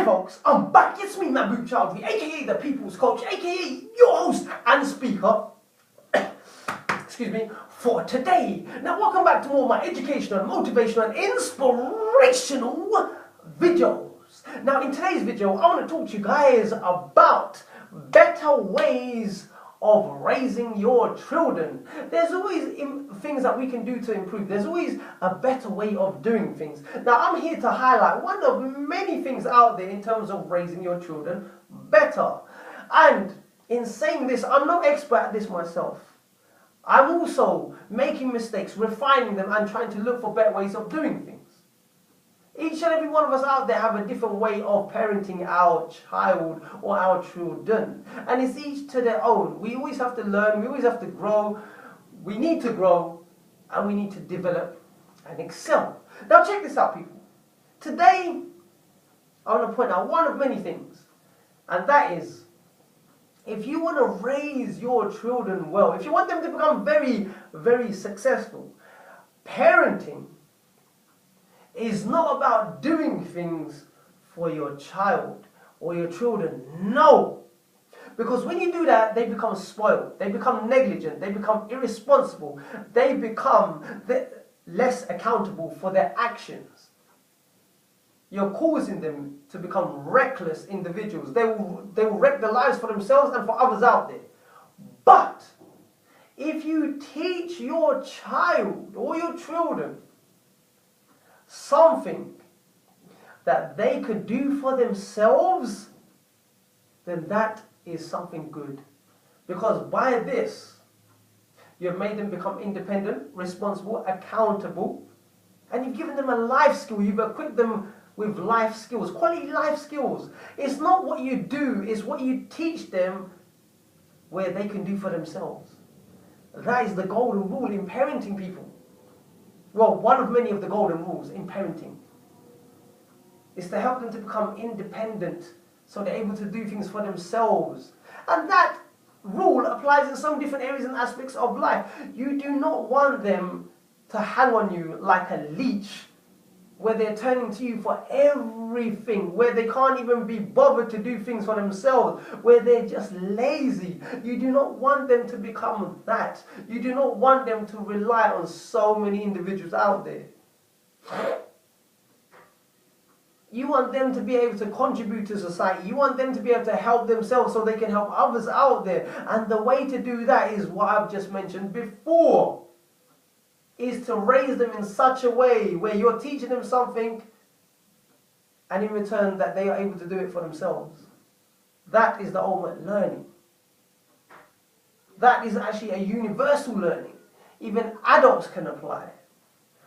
folks, I'm back. It's me, Mahbub Chowdhury, aka the People's Coach, aka your host and speaker. Excuse me, for today. Now, welcome back to more of my educational, motivational, and inspirational videos. Now, in today's video, I want to talk to you guys about better ways of raising your children. There's always things that we can do to improve. There's always a better way of doing things. Now, I'm here to highlight one of many things out there in terms of raising your children better. And in saying this, I'm no expert at this myself. I'm also making mistakes, refining them, and trying to look for better ways of doing things. Each and every one of us out there have a different way of parenting our child or our children. And it's each to their own. We always have to learn, we always have to grow. We need to grow, and we need to develop and excel. Now check this out, people. Today, I want to point out one of many things. And that is, if you want to raise your children well, if you want them to become very, very successful, parenting is not about doing things for your child or your children. No. Because when you do that, they become spoiled. They become negligent. They become irresponsible. They become less accountable for their actions. You're causing them to become reckless individuals. They will wreck their lives for themselves and for others out there. But if you teach your child or your children something that they could do for themselves, then that is something good. Because by this, you've made them become independent, responsible, accountable, and you've given them a life skill. You've equipped them with life skills, quality life skills. It's not what you do, it's what you teach them where they can do for themselves. That is the golden rule in parenting, people. Well, one of many of the golden rules in parenting is to help them to become independent so they're able to do things for themselves. And that rule applies in some different areas and aspects of life. You do not want them to hang on you like a leech, where they're turning to you for everything, where they can't even be bothered to do things for themselves, where they're just lazy. You do not want them to become that. You do not want them to rely on so many individuals out there. You want them to be able to contribute to society. You want them to be able to help themselves so they can help others out there. And the way to do that is what I've just mentioned before. Is to raise them in such a way where you're teaching them something and in return that they are able to do it for themselves. That is the ultimate learning. That is actually a universal learning. Even adults can apply.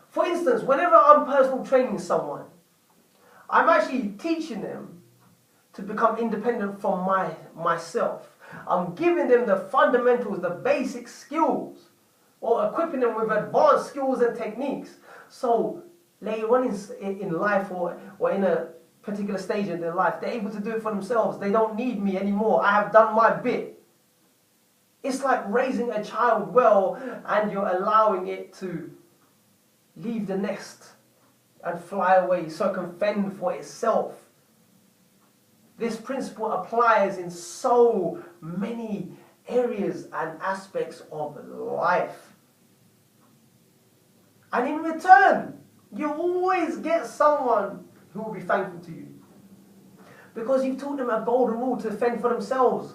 For instance, whenever I'm personal training someone, I'm actually teaching them to become independent from myself. I'm giving them the fundamentals, the basic skills, or equipping them with advanced skills and techniques. So later on in life or in a particular stage in their life, they're able to do it for themselves. They don't need me anymore. I have done my bit. It's like raising a child well and you're allowing it to leave the nest and fly away so it can fend for itself. This principle applies in so many areas and aspects of life. And in return, you always get someone who will be thankful to you. Because you've taught them a golden rule to fend for themselves.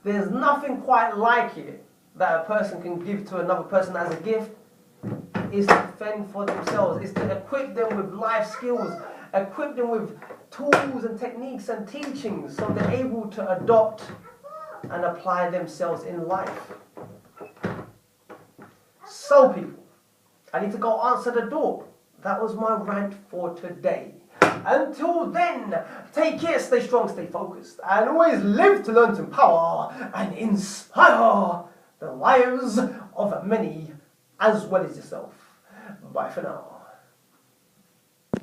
There's nothing quite like it that a person can give to another person as a gift. Is to fend for themselves. Is to equip them with life skills. Equip them with tools and techniques and teachings so they're able to adopt and apply themselves in life. So people, I need to go answer the door. That was my rant for today. Until then, take care, stay strong, stay focused, and always live to learn to empower and inspire the lives of many as well as yourself. Bye for now.